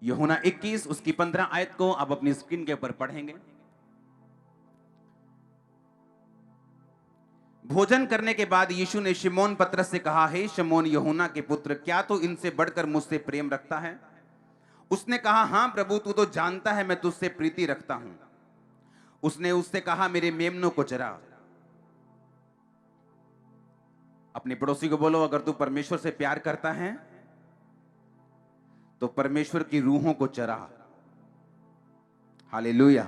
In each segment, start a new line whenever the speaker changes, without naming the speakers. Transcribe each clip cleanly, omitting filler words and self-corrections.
यूहन्ना 21 उसकी 15 आयत को आप अपनी स्क्रीन के ऊपर पढ़ेंगे। भोजन करने के बाद यीशु ने शिमोन पतरस से कहा, हे शिमोन यूहन्ना के पुत्र, क्या तू इनसे बढ़कर मुझसे प्रेम रखता है? उसने कहा, हां प्रभु, तू तो जानता है मैं तुझसे प्रीति रखता हूं। उसने उससे कहा, मेरे मेमनों को चरा। अपने पड़ोसी को बोलो, अगर तू परमेश्वर से प्यार करता है तो परमेश्वर की रूहों को चरा। हालेलुया।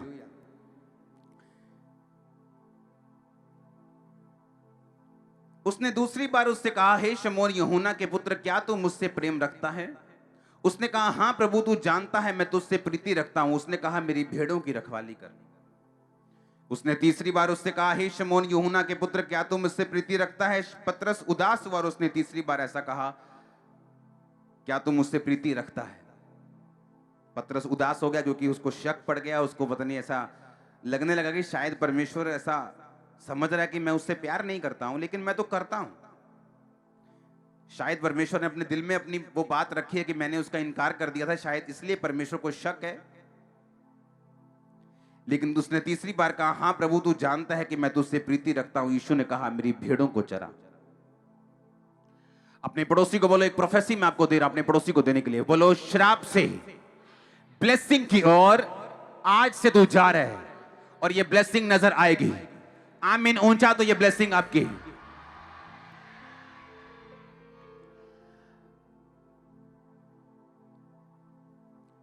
उसने दूसरी बार उससे कहा, हे शमौन यूहन्ना के पुत्र, क्या तू मुझसे प्रेम रखता है? उसने कहा, हां प्रभु, तू जानता है मैं तुझसे प्रीति रखता हूं। उसने कहा, मेरी भेड़ों की रखवाली कर। उसने तीसरी बार उससे कहा, हे शमौन यूहन्ना के पुत्र, क्या तू मुझसे प्रीति रखता है? पतरस उदास हुआ और उसने तीसरी बार ऐसा कहा, क्या तू मुझसे प्रीति रखता है? पतरस उदास हो गया क्योंकि उसको शक पड़ गया। उसको पता नहीं, ऐसा लगने लगा कि शायद परमेश्वर ऐसा समझ रहा है कि मैं उससे प्यार नहीं करता हूं, लेकिन मैं तो करता हूं। शायद परमेश्वर ने अपने दिल में अपनी वो बात रखी है कि मैंने उसका इनकार कर दिया था, शायद इसलिए परमेश्वर को शक है। लेकिन उसने तीसरी बार कहा, हां प्रभु, तू जानता है कि मैं तुझसे प्रीति रखता हूं। यीशु ने कहा, मेरी भेड़ों को चरा। अपने पड़ोसी को बोलो, एक प्रोफेसी मैं आपको दे रहा हूं अपने पड़ोसी को देने के लिए। बोलो, श्राप से ब्लेसिंग की ओर आज से तू जा रहा है और ये ब्लेसिंग नजर आएगी। आमीन ऊंचा तो ये ब्लेसिंग आपकी।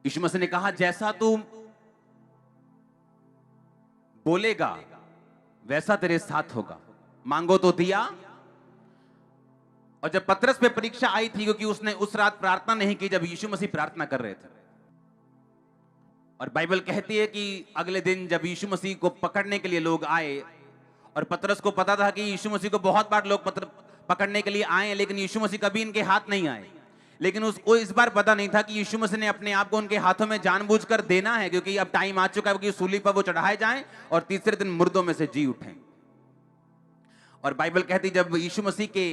यीशु मसीह ने कहा, जैसा तू बोलेगा वैसा तेरे साथ होगा। मांगो तो दिया। और जब पतरस पे परीक्षा आई थी, क्योंकि उसने उस रात प्रार्थना नहीं की जब यीशु मसीह प्रार्थना कर रहे थे, और बाइबल कहती है कि अगले दिन जब यीशु मसीह को पकड़ने के लिए लोग आए, और पतरस को पता था कि यीशु मसीह को बहुत बार लोग पकड़ने के लिए आए, लेकिन यीशु मसीह कभी इनके हाथ नहीं आए। लेकिन उसको इस बार पता नहीं था कि यीशु मसीह ने अपने आप को उनके हाथों में जानबूझकर देना है, क्योंकि अब टाइम आ चुका है कि सूली पर वो चढ़ाए जाएं और तीसरे दिन मुर्दों में से जी उठें। और बाइबल कहती जब यीशु मसीह के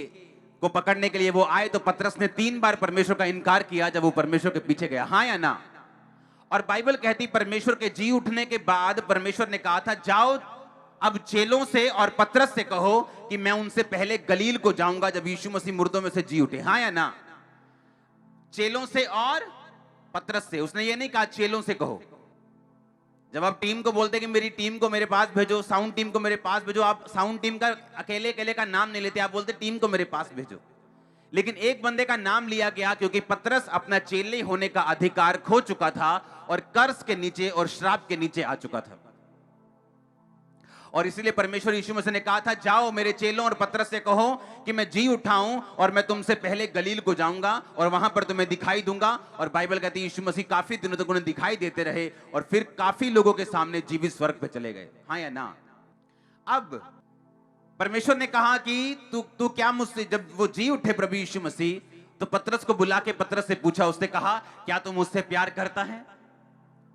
को पकड़ने के लिए वो आए तो पतरस ने 3 बार परमेश्वर का इनकार किया जब वो परमेश्वर के पीछे गया, हाँ या ना? और बाइबल कहती परमेश्वर के जी उठने के बाद परमेश्वर ने कहा था, जाओ अब चेलों से और पतरस से कहो कि मैं उनसे पहले गलील को जाऊंगा जब यीशु मसीह मुर्दों में से जी उठे। हाँ या ना? चेलों से और पतरस से। उसने ये नहीं कहा चेलों से कहो। जब आप टीम को बोलते कि मेरी टीम को मेरे पास भेजो, साउंड टीम को मेरे पास भेजो, आप साउंड टीम का अकेले अकेले का नाम नहीं लेते, आप बोलते टीम को मेरे पास भेजो। लेकिन एक बंदे का नाम लिया गया क्योंकि पतरस अपना चेले होने का अधिकार खो चुका था और कर्ज के नीचे और श्राप के नीचे आ चुका था। और इसीलिए परमेश्वर यीशु मसीह ने कहा था, जाओ मेरे चेलों और पतरस से कहो कि मैं जी उठाऊं और मैं तुमसे पहले गलील को जाऊंगा और वहां पर तुम्हें दिखाई दूंगा। और बाइबल कहती है यीशु मसीह काफी दिनों तक उन्हें दिखाई देते रहे और फिर काफी लोगों के सामने जीवित स्वर्ग पे चले गए। हाँ या ना? अब परमेश्वर ने कहा कि तू क्या मुझसे, जब वो जी उठे प्रभु यीशु मसीह, तो पतरस को बुला के पतरस से पूछा, उसने कहा, क्या तू मुझसे प्यार करता है?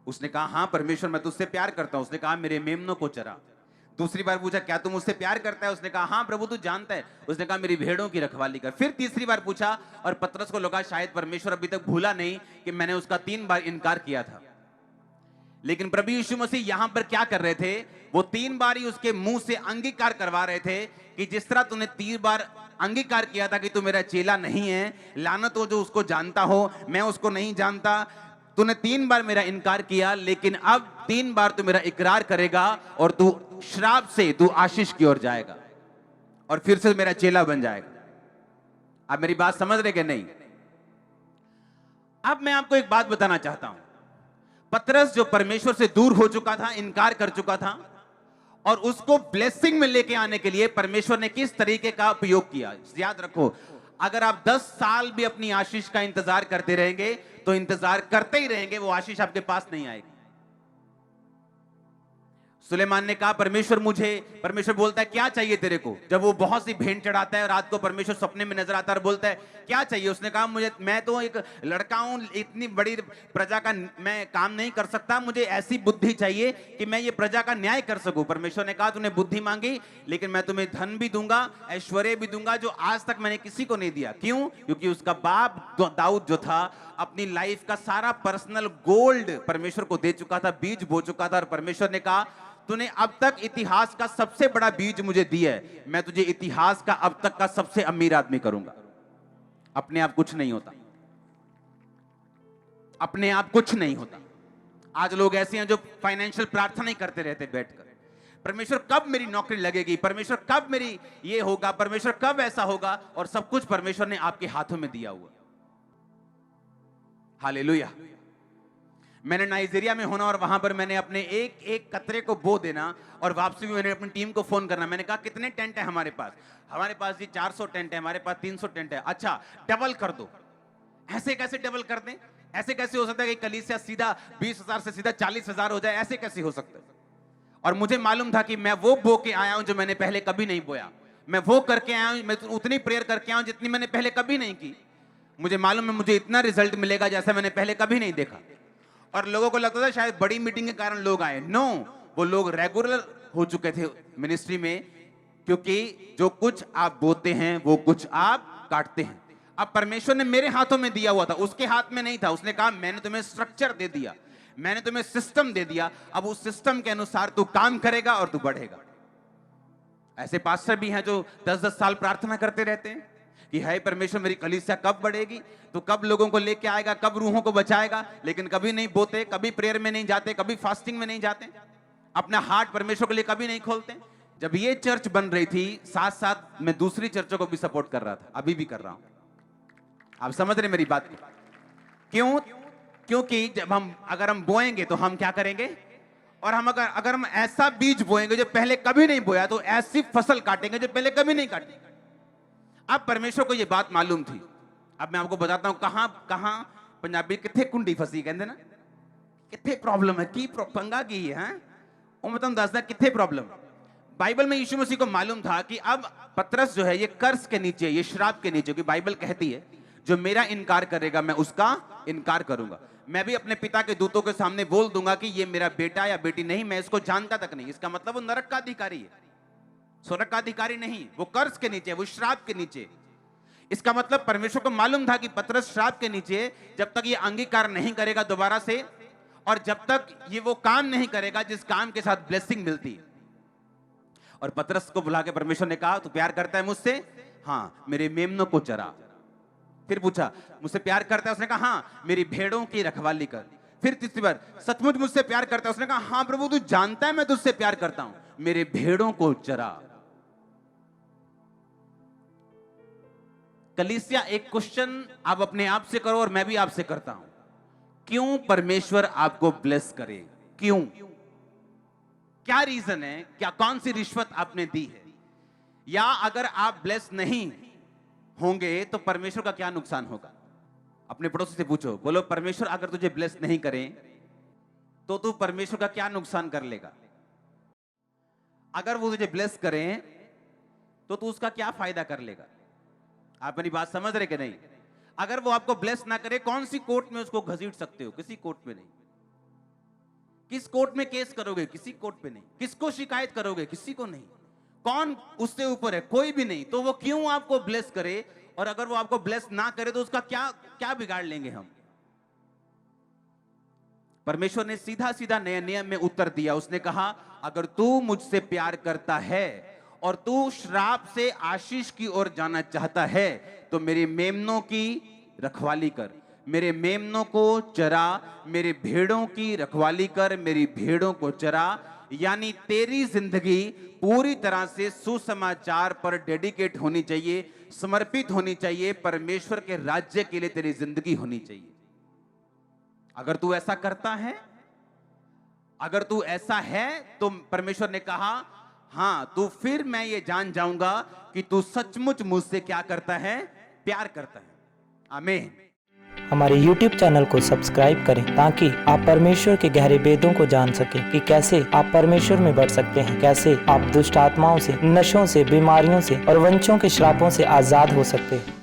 उसने कहा, हां परमेश्वर, मैं तुझसे प्यार करता हूं। उसने कहा, मेरे मेमनों को चरा। दूसरी बार पूछा, क्या तू मुझसे प्यार करता है? उसने कहा, हां प्रभु, तू जानता है। उसने कहा, मेरी भेड़ों की रखवाली कर। फिर तीसरी बार पूछा और पतरस को लगा शायद परमेश्वर अभी तक भूला नहीं कि मैंने उसका 3 बार इनकार किया था। लेकिन प्रभु यीशु मसीह यहां पर क्या कर रहे थे? वो 3 बार ही उसके मुंह से अंगीकार करवा रहे थे कि जिस तरह तूने 3 बार अंगीकार किया था कि तू मेरा चेला नहीं है, लानत हो जो उसको जानता हो, मैं उसको नहीं जानता। तूने 3 बार मेरा इनकार किया, लेकिन अब 3 बार तू मेरा इकरार करेगा और तू श्राप से तू आशीष की ओर जाएगा और फिर से मेरा चेला बन जाएगा। आप मेरी बात समझ रहे कि नहीं? अब मैं आपको एक बात बताना चाहता हूं। पतरस जो परमेश्वर से दूर हो चुका था, इनकार कर चुका था, और उसको ब्लेसिंग में लेके आने के लिए परमेश्वर ने किस तरीके का उपयोग किया। याद रखो, अगर आप 10 साल भी अपनी आशीष का इंतजार करते रहेंगे तो इंतजार करते ही रहेंगे, वो आशीष आपके पास नहीं आएगी। सुलेमान ने कहा परमेश्वर बोलता है क्या चाहिए तेरे को? जब वो बहुत सी भेंट चढ़ाता है, रात को परमेश्वर सपने में नजर आता है और बोलता है क्या चाहिए? उसने कहा मैं तो एक लड़का हूं, इतनी बड़ी प्रजा का मैं काम नहीं कर सकता, मुझे ऐसी बुद्धि चाहिए कि मैं ये प्रजा का न्याय कर सकूं। परमेश्वर ने कहा तूने बुद्धि मांगी, लेकिन मैं तुम्हें धन भी दूंगा, ऐश्वर्य भी दूंगा, जो आज तक मैंने किसी को नहीं दिया। क्यों? क्योंकि उसका बाप दाऊद जो था अपनी लाइफ का सारा पर्सनल गोल्ड परमेश्वर को दे चुका था, बीज बो चुका था। और परमेश्वर ने कहा तूने अब तक इतिहास का सबसे बड़ा बीज मुझे दिया है, मैं तुझे इतिहास का अब तक का सबसे अमीर आदमी करूंगा। अपने आप कुछ नहीं होता, अपने आप कुछ नहीं होता। आज लोग ऐसे हैं जो फाइनेंशियल प्रार्थना ही करते रहते बैठकर, परमेश्वर कब मेरी नौकरी लगेगी, परमेश्वर कब मेरी ये होगा, परमेश्वर कब ऐसा होगा, और सब कुछ परमेश्वर ने आपके हाथों में दिया हुआ। हालेलुया। मैंने नाइजीरिया में होना और वहां पर मैंने अपने एक एक कतरे को बो देना, और वापसी में मैंने अपनी टीम को फोन करना। मैंने कहा कितने टेंट है हमारे पास जी 400 टेंट है, हमारे पास 300 टेंट है। अच्छा डबल कर दो। ऐसे कैसे डबल कर दें? ऐसे कैसे हो सकता है कि कलीसिया सीधा 20,000 से सीधा 40,000 हो जाए? ऐसे कैसे हो सकता है? और मुझे मालूम था कि मैं वो बो के आया हूं जो मैंने पहले कभी नहीं बोया, मैं वो करके आया हूं, मैं उतनी प्रेयर करके आया हूं जितनी मैंने पहले कभी नहीं की। मुझे मालूम है मुझे इतना रिजल्ट मिलेगा जैसा मैंने पहले कभी नहीं देखा। और लोगों को लगता था शायद बड़ी मीटिंग के कारण लोग आए। नो, वो लोग रेगुलर हो चुके थे मिनिस्ट्री में, क्योंकि जो कुछ आप बोते हैं वो कुछ आप काटते हैं। अब परमेश्वर ने मेरे हाथों में दिया हुआ था, उसके हाथ में नहीं था। उसने कहा मैंने तुम्हें स्ट्रक्चर दे दिया, मैंने तुम्हें सिस्टम दे दिया, अब उस सिस्टम के अनुसार तू काम करेगा और तू बढ़ेगा। ऐसे पास्टर भी हैं जो 10-10 साल प्रार्थना करते रहते हैं कि हाय परमेश्वर मेरी कलीसिया कब बढ़ेगी, तो कब लोगों को लेके आएगा, कब रूहों को बचाएगा, लेकिन कभी नहीं बोते, कभी प्रेयर में नहीं जाते, कभी फास्टिंग में नहीं जाते, अपना हार्ट परमेश्वर के लिए कभी नहीं खोलते। जब ये चर्च बन रही थी, साथ साथ मैं दूसरी चर्चों को भी सपोर्ट कर रहा था, अभी भी कर रहा हूं। आप समझ रहे मेरी बात? क्यों? क्योंकि जब अगर हम बोएंगे तो हम क्या करेंगे, और हम अगर हम ऐसा बीज बोएंगे जो पहले कभी नहीं बोया, तो ऐसी फसल काटेंगे जो पहले कभी नहीं काटी। अब परमेश्वर को यह बात मालूम थी। अब मैं आपको बताता हूं कहां पंजाबी किथे कुंडी फसी कहते ना, किथे प्रॉब्लम है, की पंगा की है, वो मैं तुम दसदा किथे प्रॉब्लम। बाइबल में यीशु मसीह को मालूम था कि अब पतरस जो है ये कर्ज के नीचे, ये श्राप के नीचे, कि बाइबल कहती है जो मेरा इनकार करेगा मैं उसका इनकार करूंगा। मैं भी अपने पिता के दूतों के सामने बोल दूंगा कि ये मेरा बेटा या बेटी नहीं, मैं इसको जानता तक नहीं। इसका मतलब वो नरक का अधिकारी है, स्वर्ग का अधिकारी नहीं, वो कर्ज के नीचे, वो श्राप के नीचे। इसका मतलब परमेश्वर को मालूम था कि पतरस श्राप के नीचे, जब तक ये अंगीकार नहीं करेगा दोबारा से, और जब तक ये वो काम नहीं करेगा जिस काम के साथ ब्लेसिंग मिलती है। और पतरस को बुला के परमेश्वर ने कहा तू प्यार करता है मुझसे? हाँ। मेरे मेमनों को चरा। फिर पूछा मुझसे प्यार करता है? उसने कहा हाँ। मेरी भेड़ों की रखवाली कर। फिर तीसरी बार सचमुच मुझसे प्यार करता है? उसने कहा हाँ प्रभु, तू जानता है मैं तुझसे प्यार करता हूं, मेरे भेड़ों को चरा। कलीसिया, एक क्वेश्चन आप अपने आप से करो और मैं भी आपसे करता हूं, क्यों परमेश्वर आपको ब्लेस करे? क्यों? क्या रीजन है? क्या कौन सी रिश्वत आपने दी है? या अगर आप ब्लेस नहीं होंगे तो परमेश्वर का क्या नुकसान होगा? अपने पड़ोसी से पूछो, बोलो परमेश्वर अगर तुझे ब्लेस नहीं करे तो तू परमेश्वर का क्या नुकसान कर लेगा? अगर वो तुझे ब्लेस करें तो तू उसका क्या फायदा कर लेगा? आप मेरी बात समझ रहे कि नहीं? अगर वो आपको ब्लेस ना करे, कौन सी कोर्ट में उसको घसीट सकते हो? किसी कोर्ट में नहीं। किस कोर्ट में केस करोगे? किसी कोर्ट में नहीं। किसको शिकायत करोगे? किसी को नहीं। कौन उससे ऊपर है? कोई भी नहीं। तो वो क्यों आपको ब्लेस करे? और अगर वो आपको ब्लेस ना करे तो उसका क्या बिगाड़ लेंगे हम? परमेश्वर ने सीधा सीधा नए नियम में उत्तर दिया। उसने कहा अगर तू मुझसे प्यार करता है और तू श्राप से आशीष की ओर जाना चाहता है तो मेरी मेमनों की रखवाली कर, मेरे मेमनों को चरा, मेरे भेड़ों की रखवाली कर, मेरी भेड़ों को चरा। यानी तेरी जिंदगी पूरी तरह से सुसमाचार पर डेडिकेट होनी चाहिए, समर्पित होनी चाहिए, परमेश्वर के राज्य के लिए तेरी जिंदगी होनी चाहिए। अगर तू ऐसा करता है, अगर तू ऐसा है तो परमेश्वर ने कहा हां, तो फिर मैं ये जान जाऊंगा कि तू सचमुच मुझसे क्या करता है? प्यार करता है। आमीन।
हमारे YouTube चैनल को सब्सक्राइब करें ताकि आप परमेश्वर के गहरे वेदों को जान सकें कि कैसे आप परमेश्वर में बढ़ सकते हैं, कैसे आप दुष्ट आत्माओं से, नशों से, बीमारियों से और वंशों के श्रापों से आजाद हो सकते हैं।